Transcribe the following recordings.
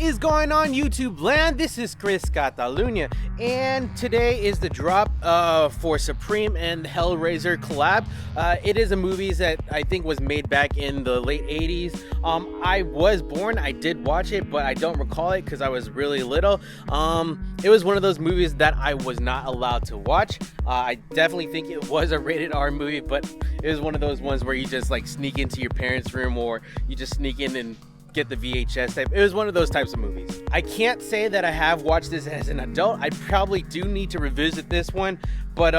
is going on, YouTube land? This is Chris Catalunya, and today is the drop for Supreme and Hellraiser collab. It is a movie that I think was made back in the late 80s. I was born, I did watch it, but I don't recall it because I was really little. It was one of those movies that I was not allowed to watch. I definitely think it was a rated R movie, but it was one of those ones where you just like sneak into your parents' room, or you just sneak in and get the VHS type. It was one of those types of movies. I can't say that I have watched this as an adult. I probably do need to revisit this one, but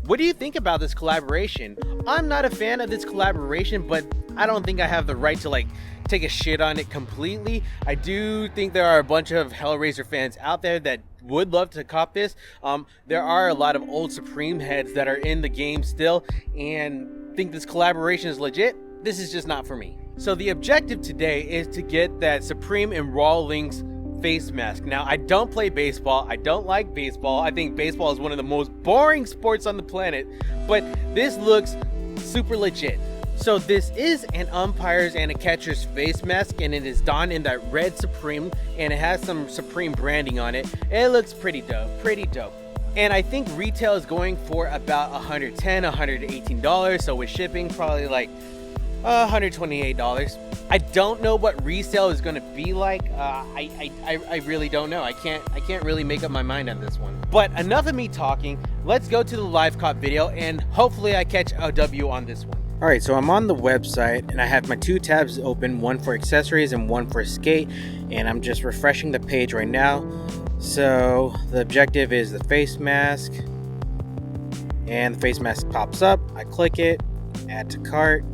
what do you think about this collaboration? I'm not a fan of this collaboration, but I don't think I have the right to like take a shit on it completely. I do think there are a bunch of Hellraiser fans out there that would love to cop this. There are a lot of old Supreme heads that are in the game still and think this collaboration is legit. This is just not for me. So the objective today is to get that Supreme and Rawlings face mask. Now, I don't play baseball. I don't like baseball. I think baseball is one of the most boring sports on the planet, but this looks super legit. So this is an umpire's and a catcher's face mask, and it is donned in that red Supreme, and it has some Supreme branding on it. It looks pretty dope. And I think retail is going for about $110, $118. So with shipping, probably like $128. I don't know what resale is going to be like. I really don't know. I can't really make up my mind on this one. But enough of me talking. Let's go to the live cop video, and hopefully I catch a W on this one. All right, so I'm on the website and I have my two tabs open, one for accessories and one for skate, and I'm just refreshing the page right now. So the objective is the face mask, and the face mask pops up. I click it, add to cart.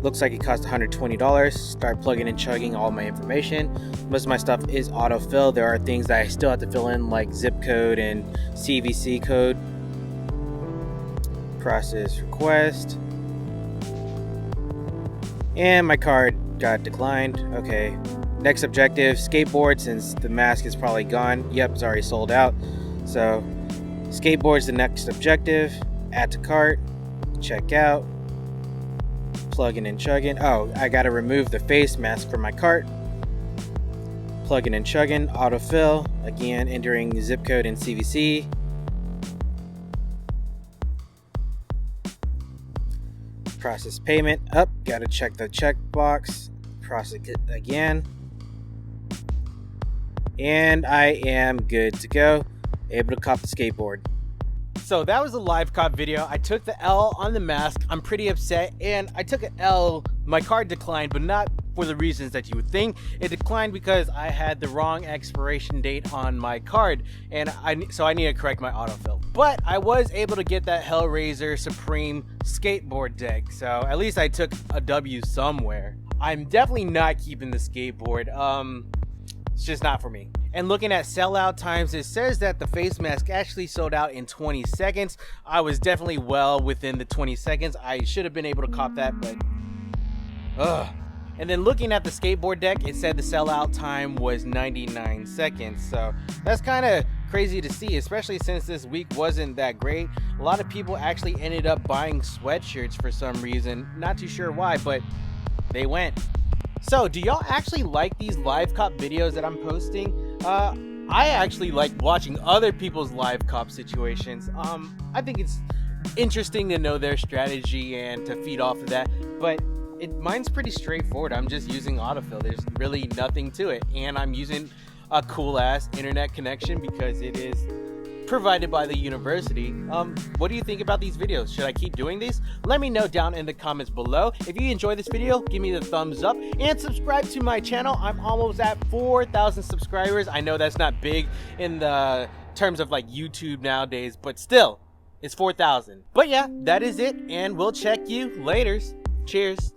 Looks like it cost $120. Start plugging and chugging all my information. Most of my stuff is autofill. There are things that I still have to fill in, like zip code and CVC code. Process request. And my card got declined. Okay. Next objective, skateboard, since the mask is probably gone. Yep, it's already sold out. So skateboard's the next objective. Add to cart. Check out. Plugging and chugging. Oh, I gotta remove the face mask from my cart. Plugging and chugging. Autofill. Again, entering zip code and CVC. Process payment. Up. Gotta check the checkbox. Process it again. And I am good to go. Able to cop the skateboard. So that was a live cop video. I took the L on the mask. I'm pretty upset, and I took an L. My card declined, but not for the reasons that you would think. It declined because I had the wrong expiration date on my card, and so I need to correct my autofill. But I was able to get that Hellraiser Supreme skateboard deck, so at least I took a W somewhere. I'm definitely not keeping the skateboard. It's just not for me. And looking at sellout times, it says that the face mask actually sold out in 20 seconds. I was definitely well within the 20 seconds. I should have been able to cop that, but And then looking at the skateboard deck, it said the sellout time was 99 seconds. So that's kind of crazy to see, especially since this week wasn't that great. A lot of people actually ended up buying sweatshirts for some reason. Not too sure why, but they went. So, do y'all actually like these live cop videos that I'm posting? I actually like watching other people's live cop situations. I think it's interesting to know their strategy and to feed off of that, but mine's pretty straightforward. I'm just using autofill. There's really nothing to it, and I'm using a cool ass internet connection because it is provided by the university. What do you think about these videos? Should I keep doing these? Let me know down in the comments below. If you enjoy this video, give me the thumbs up and subscribe to my channel. I'm almost at 4,000 subscribers. I know that's not big in the terms of like YouTube nowadays, but still, it's 4,000. But yeah, that is it, and we'll check you later. Cheers.